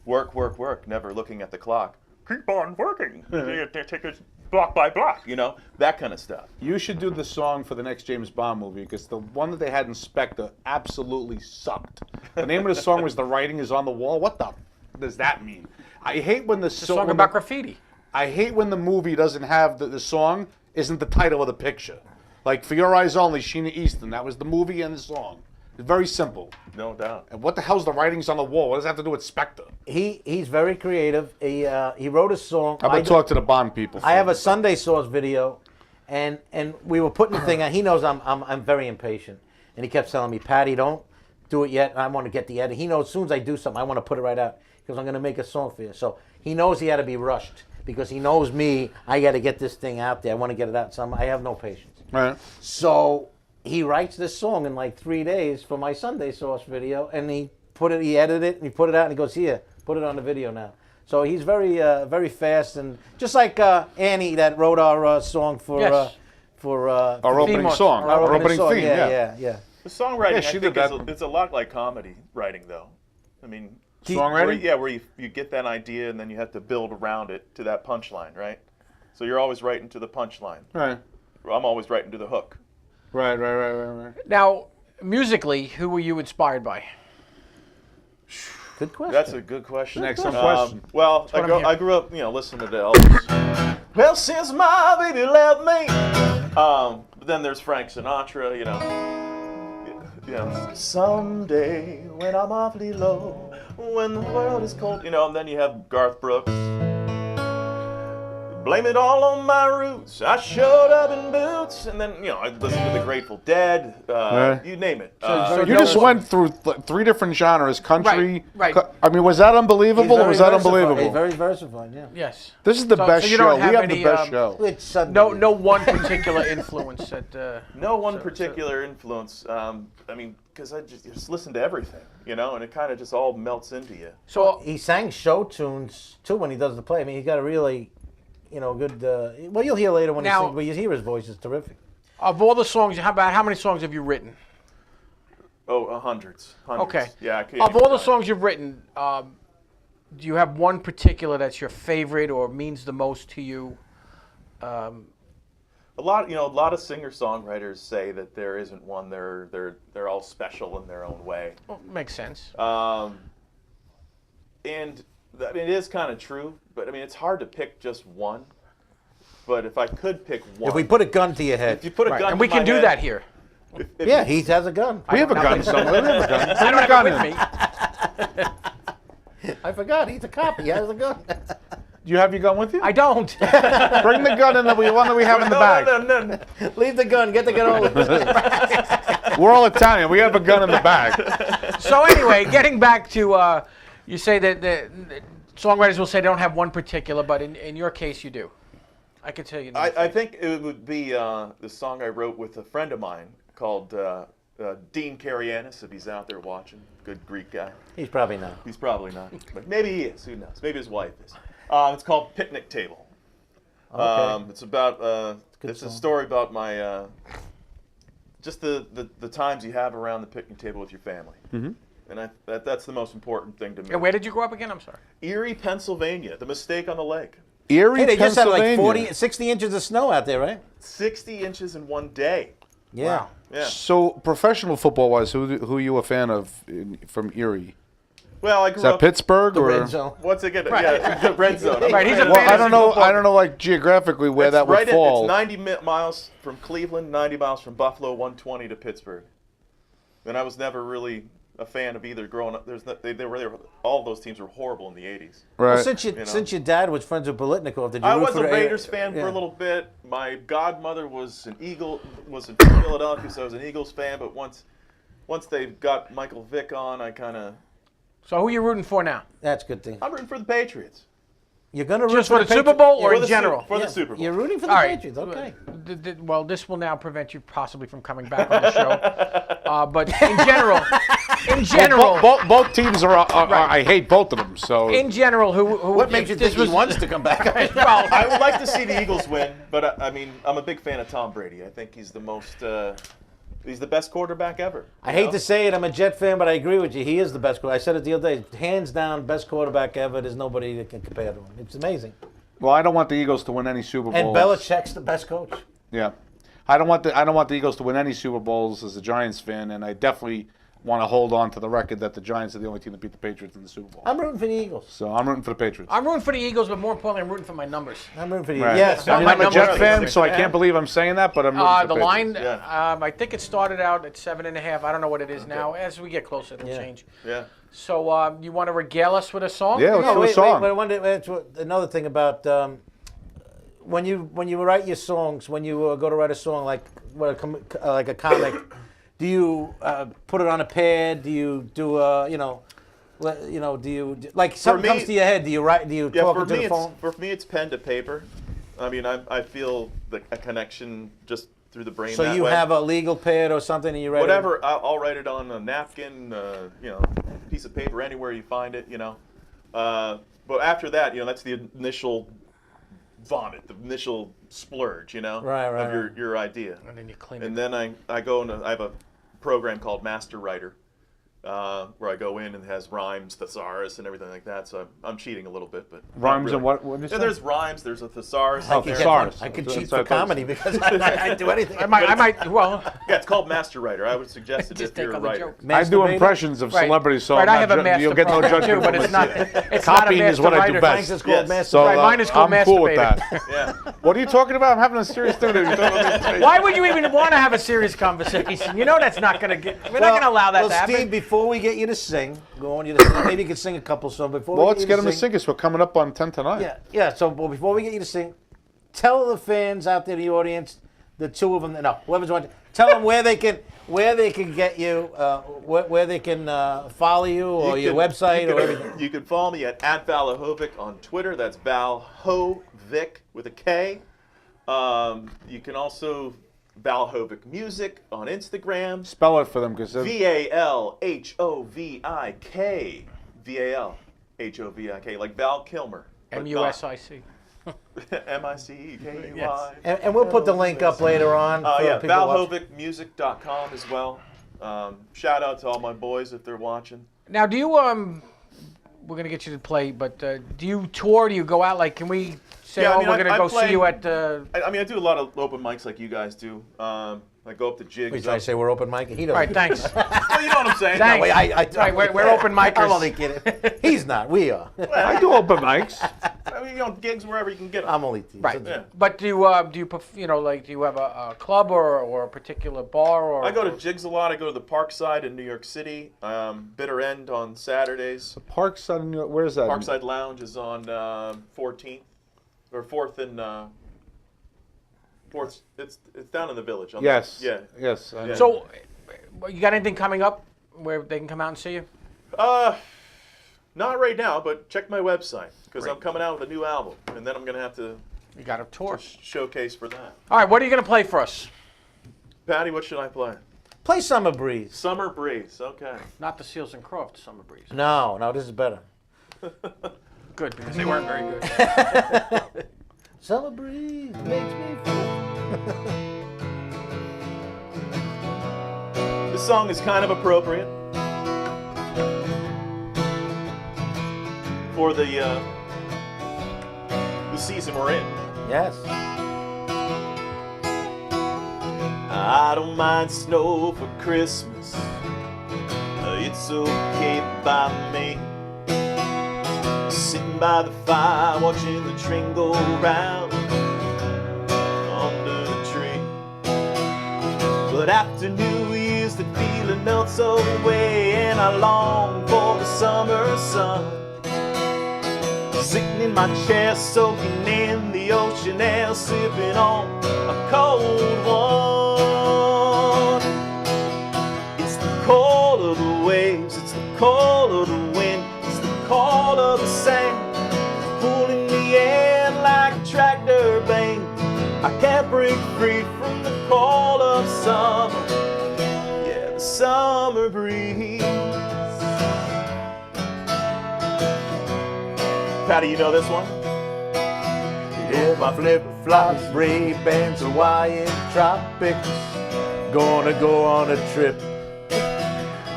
Work, work, work. Never looking at the clock. Keep on working. Take it block by block. You know, that kind of stuff. You should do the song for the next James Bond movie because the one that they had in Spectre absolutely sucked. The name of the song was "The Writing Is on the Wall." What the f- does that mean? I hate when the It's a song about graffiti. I hate when the movie doesn't have the song isn't the title of the picture. Like For Your Eyes Only, Sheena Easton. That was the movie and the song. It's very simple. No doubt. And what the hell's The Writings on the Wall? What does that have to do with Spectre? He's very creative. He wrote a song. How about talk to the Bond people? I have a Sunday Source video, and we were putting the thing out. He knows I'm very impatient, and he kept telling me, Patty, don't do it yet. I want to get the edit. He knows as soon as I do something, I want to put it right out because I'm going to make a song for you. So he knows he had to be rushed because he knows me. I got to get this thing out there. I want to get it out. So I have no patience. Right. So he writes this song in like 3 days for my Sunday Source video, and he edited it, and he put it out, and he goes, here, put it on the video now. So he's very fast, and just like Annie that wrote our song for Yes. Our opening song. our Our opening theme. yeah. The songwriting, Yeah, she I think, did that. it's a lot like comedy writing, though. I mean, Songwriting? where you get that idea and then you have to build around it to that punchline, right? So you're always writing to the punchline. Right. I'm always writing to the hook. Right. Now, musically, who were you inspired by? Good question. That's a good question. Excellent question. Well, what I'm I grew up, listening to Elvis. Well, since my baby left me. But then there's Frank Sinatra, someday when I'm awfully low, when the world is cold, and then you have Garth Brooks. Blame it all on my roots. I showed up in boots, and then I listened to the Grateful Dead. You name it. You just went through 3 different genres: country. Right. I mean, was that unbelievable or was that He's unbelievable? very versatile, yeah. Yes. This is the So- best so you show. don't We have have any, the best show. It's Sunday. No one particular influence that. No one particular influence. Because I just listen to everything, and it kind of just all melts into you. So He sang show tunes too when he does the play. I mean, he's got a really, good. Well, you'll hear later when he Now- sings, but you hear his voice is terrific. of all the songs, how many songs have you written? Oh, hundreds. Okay. Yeah. I can't Of even all the count. songs you've written, do you have one particular that's your favorite or means the most to you? A lot of singer-songwriters say that there isn't one. They're all special in their own way. Well, makes sense. And it is kind of true, but it's hard to pick just one. But if I could pick one, If we put a gun to your if head, you put a Right. gun, And to we can my do head- that here. if yeah, you- he has a gun. We have a gun somewhere. We have a gun. I don't have it with me. I forgot. He's a cop. He has a gun. Do you have your gun with you? I don't. Bring the gun in the one that we have in the bag. No. Leave the gun. Get the gun over. We're all Italian. We have a gun in the bag. So anyway, getting back to, you say that the songwriters will say they don't have one particular, but in your case you do. I can tell you. I think it would be the song I wrote with a friend of mine called Dean Karianis, if he's out there watching. Good Greek guy. He's probably not. He's probably not, but maybe he is. Who knows? Maybe his wife is. It's called Picnic Table. Okay. It's about it's a song. story about my just the times you have around the picnic table with your family. Mm-hmm. And that's the most important thing to me. And where did you grow up again? I'm sorry. Erie, Pennsylvania. The Mistake on the Lake. Erie, Hey, they just had like Pennsylvania. 60 inches of snow out there, right? 60 inches in one day. Yeah. Yeah. So, professional football-wise, who are you a fan of from Erie? Well, I grew Is that up. Pittsburgh The or? red zone. What's it gonna? Yeah, the red zone. Right, he's a Well, fan I of don't know. football. I don't know, like geographically where that would right fall. It's 90 miles from Cleveland, 90 miles from Buffalo, 120 to Pittsburgh. And I was never really a fan of either growing up. All those teams were horrible in the 80s. Right. Well, since your dad was friends with Bolitnikov, did you I root was for a the Raiders fan for yeah. a little bit. My godmother was in Philadelphia, so I was an Eagles fan. But once they got Michael Vick on, I kind of. So who are you rooting for now? That's a good thing. I'm rooting for the Patriots. You're going to root Just for the Super Patriots? Bowl or For in the general? For the Super Bowl. You're rooting for the All right. Patriots, okay. Well, this will now prevent you possibly from coming back on the show. But in general, Both teams are I hate both of them. So in general, who What makes you this think he wants to come back? Well, I would like to see the Eagles win, but I mean, I'm a big fan of Tom Brady. I think he's the most, he's the best quarterback ever. I hate to say it, I'm a Jet fan, but I agree with you. He is the best quarterback. I said it the other day. Hands down, best quarterback ever. There's nobody that can compare to him. It's amazing. well, I don't want the Eagles to win any Super Bowls. And Belichick's the best coach. Yeah, I don't want the Eagles to win any Super Bowls as a Giants fan, and I definitely want to hold on to the record that the Giants are the only team that beat the Patriots in the Super Bowl. I'm rooting for the Eagles. So I'm rooting for the Patriots. I'm rooting for the Eagles, but more importantly, I'm rooting for my numbers. I'm rooting for the Right. Eagles. Yes. I mean, my I'm a numbers Jet are fan, the so I same. can't believe I'm saying that, but I'm rooting for the The line, Patriots. I think it started out at 7.5. I don't know what it is now. As we get closer, it'll change. Yeah. So you want to regale us with a song? Yeah, let's No, do a wait, song. but I wonder, another thing about when you write your songs, when you go to write a song like a comic, do you put it on a pad? Do you do do you like something me- comes to your head? Do you write? Do you Yeah, talk for into me, the phone? for me, it's pen to paper. I mean, I feel a connection just through the brain. So that you way. have a legal pad or something, and you write Whatever, I'll write it on a napkin, piece of paper, anywhere you find it, But after that, that's the initial vomit, the initial splurge, Right, of your idea. And then you clean And it. then I go and I have a program called Master Writer, where I go in and it has rhymes, thesaurus, and everything like that. So I'm cheating a little bit, but not Rhymes really. and what is Yeah, that? there's rhymes. There's a thesaurus. I out could there. get Thesaurus. one. I could That's cheat what I for thought. comedy because I'd do anything. I might. Well, Yeah, it's called Master Writer. I would suggest it just if take you're a all the writer. jokes. I do Masturbating? impressions of Right. celebrities, so Right, I'm I have not a master you'll get no program judgment too, but from it's me. not. It's Copying not a is what I do master best. Thanks, it's called Yes. Master. So Right, mine is called I'm cool with masturbating. that. Yeah. What are you talking about? I'm having a serious thing. Why would you even want to have a serious conversation? You know that's not going to get. We're not going to allow that well, to happen. Steve, before we get you to sing, maybe you can sing a couple songs before. Well, we let's you get to him to sing us. We're coming up on 10 tonight. Yeah. So, well, before we get you to sing, tell the fans out there, the audience, the two of them. No, whoever's watching. Tell them where they can get you, where they can follow you, or your website, or everything. You can follow me at Valahovic on Twitter. That's Valhovic with a K. You can also Valahovic Music on Instagram. Spell it for them, because Valhovik. Valhovik, like Val Kilmer. but not MUSIC. MICEKUY. Yes. And we'll put the link up later on. For Yeah, people to watch. ValHovicMusic.com as well. Shout out to all my boys if they're watching. Now, do you we're gonna get you to play, but do you tour? Do you go out? Like, can we say, Yeah, I oh, mean, we're gonna I go play- see you at? I mean, I do a lot of open mics like you guys do. I go up to jigs. We try to say we're open mic. He doesn't. All right, thanks. Well, you know what I'm saying. Thanks. Wait, Right, we're open micers. I'm only kidding. He's not. We are. I do open mics. I mean, gigs wherever you can get them. I'm only teasing. Right. Yeah. But do you like do you have a club or a particular bar or? I go to jigs a lot. I go to the Parkside in New York City. Bitter End on Saturdays. Parkside, in New York, where is that? Parkside Lounge is on 14th or 4th and 4th. It's down in the Village. on the- Yes. Yeah. Yes. I know. So, you got anything coming up where they can come out and see you? Not right now, but check my website because I'm coming out with a new album, and then I'm gonna have to You got a tour. showcase for that. All right, what are you gonna play for us? Patty, what should I play? Play Summer Breeze. Summer Breeze. Okay. Not the Seals and Croft Summer Breeze. No, this is better. Good, because they weren't very good. Summer Breeze makes me feel. This song is kind of appropriate for the season we're in. Yes. I don't mind snow for Christmas. It's okay by me. Sitting by the fire, watching the train go round under the tree. But after New Year's, the feeling melts away, and I long for the summer sun. Sitting in my chair, soaking in the ocean air, sipping on a cold one. It's the call of the waves, it's the call of the wind, it's the call of the sand, pulling me break free from the call of summer. Yeah, the summer breeze. Patty, you know this one? Yeah, my flip-flops, Ray-Bans, Hawaiian tropics. Gonna go on a trip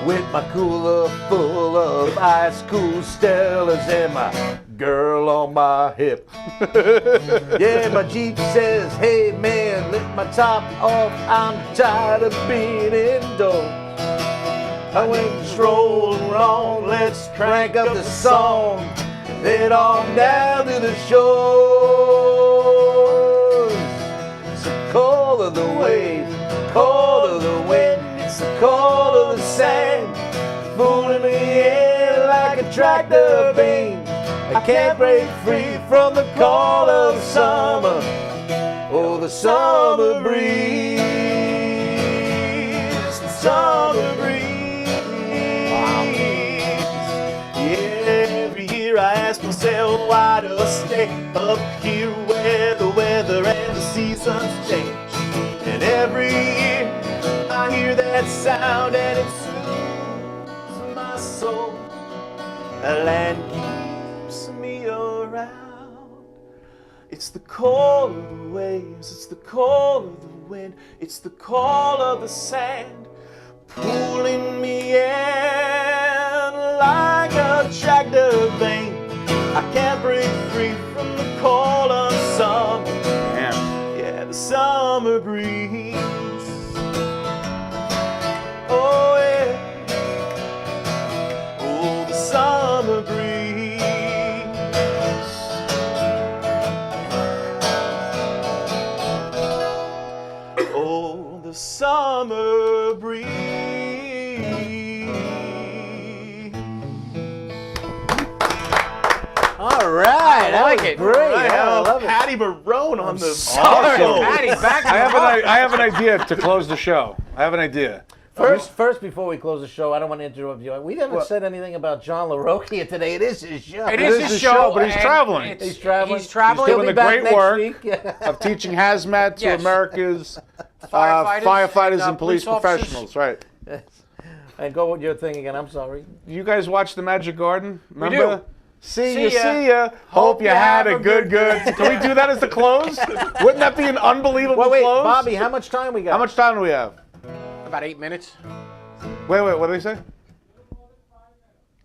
with my cooler full of ice cool Stellas and my girl on my hip. Yeah, my Jeep says, hey man, lift my top off, I'm tired of being indoors. I went strolling along, let's crank up the song, head on down to the shores. It's the call of the wave, call of the wind, it's the call of the sand, fooling me in like a tractor beam. I can't break free from the call of summer, oh the summer breeze, the summer breeze. Yeah, every year I ask myself, why do I stay up here where the weather and the seasons change? And every year I hear that sound and it soothes my soul. The land keeps me around. It's the call of the waves, it's the call of the wind, it's the call of the sand, pulling me in like a tractor beam. I can't break free from the call of summer. Yeah, the summer breeze. Oh yeah, oh the summer breeze. Oh, the summer breeze. All right, I like it. Great, I yeah, I have love it. Patty Marone on the Sorry, solo. Patty, back I it up. have an idea to close the show. I have an idea. First, before we close the show, I don't want to interrupt you. We haven't said anything about John LaRocque here today. It is his show. It is his show, but he's and traveling. it's- He's traveling. He's traveling. He'll doing be the back great next work. week. Of teaching hazmat to Yes. America's Firefighters and and, police officers. professionals. Right. And go with your thing again. I'm sorry. You guys watch The Magic Garden? Remember? do. See See ya, ya. see ya. Hope you had a good. Can we do that as the close? Wouldn't that be an unbelievable Wait, close? Bobby, how much time we got? How much time do we have? About 8 minutes. Wait, what did they say?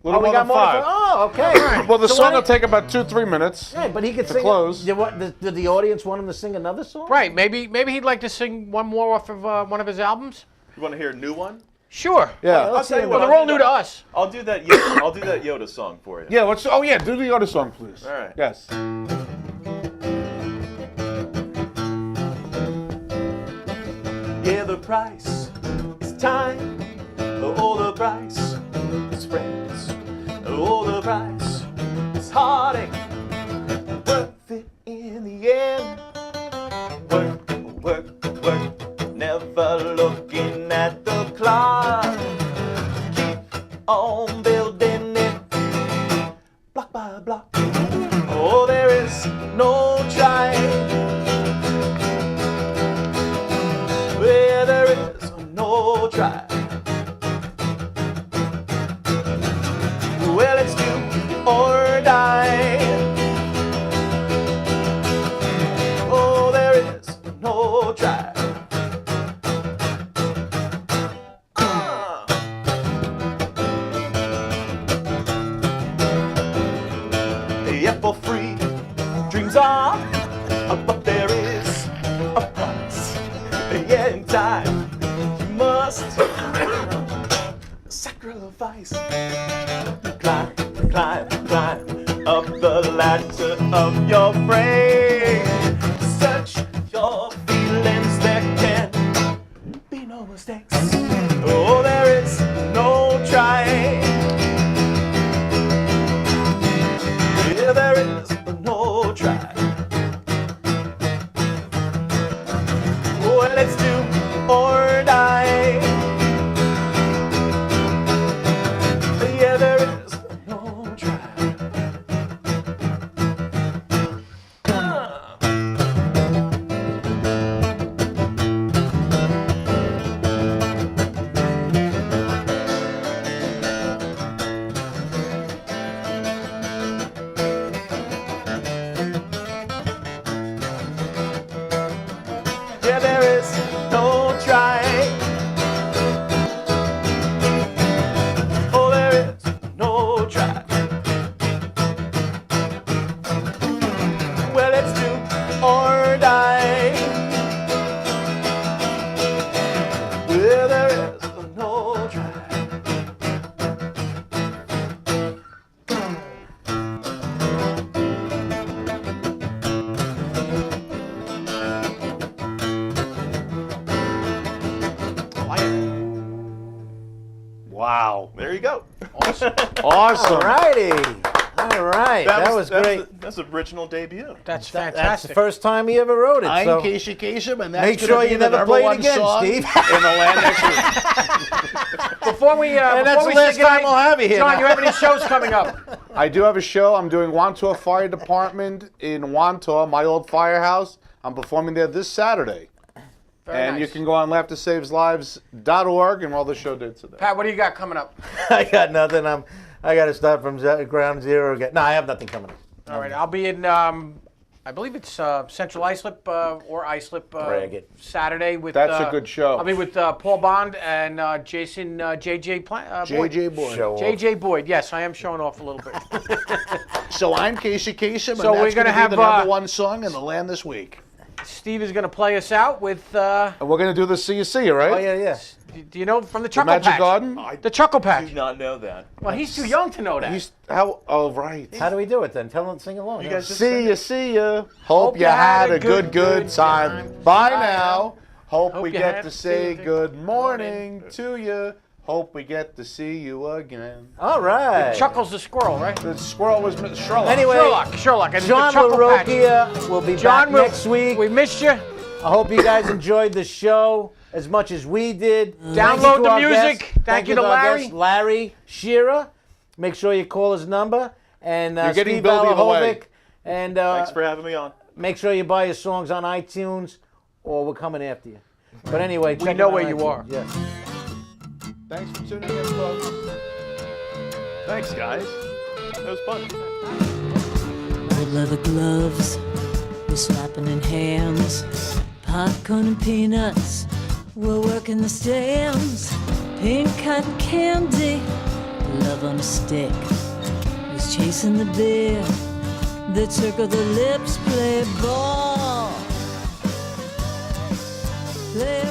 Little Oh, we more got than more. five. Oh, okay. Well, the So song why will don't- take about 2-3 minutes. Yeah, but he could to sing. close. Did the audience want him to sing another song? Right. Maybe he'd like to sing one more off of one of his albums. You want to hear a new one? Sure. Yeah. I'll tell you Well, what. they're all new to us. I'll do that. I'll do that Yoda song for you. Yeah, do the other song, please. All right. Yes. Yeah, the price is time. Oh, the price is friends. Oh, the price is heartache. Worth it in the end. Work, work, work. Never looking at the clock. Keep on building it. Block by block. Oh, there is no trying. Where there is no try. Well, it's do or die. Oh, there is no try. Yeah, for free, dreams are, but there is a price. Yeah, in time, you must sacrifice. Climb, climb, climb up the ladder of your brain. Search your feelings, there can be no mistakes. Oh, there is no trying. Yeah, there is no try. Well, let's do or die. Yeah, there is no try. you go. Awesome. All righty. All right. That was great. That's an original debut. That's That's fantastic. the first time he ever wrote it. I'm So Keisha Keisha, and that's make gonna sure be you the never number play it one again, song Steve. in the land next week. Before we, and that's before the we last say goodnight, time we'll have you here. John, now. you have any shows coming up? I do have a show. I'm doing Wantua Fire Department in Wantua, my old firehouse. I'm performing there this Saturday. Very And nice. you can go on laughterSavesLives.org and all the show dates are there. Pat, what do you got coming up? I got nothing. I got to start from ground zero again. No, I have nothing coming up. All right, I'll be in, I believe it's Central Islip or Islip Brag it. Saturday with. That's a good show. I'll be with Paul Bond and Jason JJ Boyd. JJ Boyd. Show off. JJ Boyd. Yes, I am showing off a little bit. So I'm Keisha Keisha, and So we're that's gonna going to have, be the number one song in the land this week. Steve is going to play us out with. And we're going to do the See You, right? Oh, yeah. Do you know from the The Chuckle Magic Patch? Garden? The Chuckle I Patch. do not know that. Well, he's too young to know that. Oh, right. How do we do it then? Tell them to sing along. You guys just See ya. Hope you had a good time. Bye now. Hope we you get had to a say good good morning to you. Hope we get to see you again. All right. Chuckles the squirrel, right? The squirrel was Sherlock. Anyway, Sherlock. And John the Chuckle Patch. LaRocchia will be John, back next week. We missed you. I hope you guys enjoyed the show as much as we did. Thank you Download to the our music. guest. Thank you to our Larry. guest, Larry Shearer. Make sure you call his number. And You're getting Steve billed either way. Alahovic. And Thanks for having me on. make sure you buy your songs on iTunes, or we're coming after you. But anyway, We check know them where on you iTunes. are. Yes. Thanks for tuning in, folks. Thanks, guys. That was fun. Red leather gloves, we're slapping in hands. Popcorn and peanuts, we're working the stands. Pink cotton candy, love on a stick. Who's chasing the beer that circle the lips, play ball. Play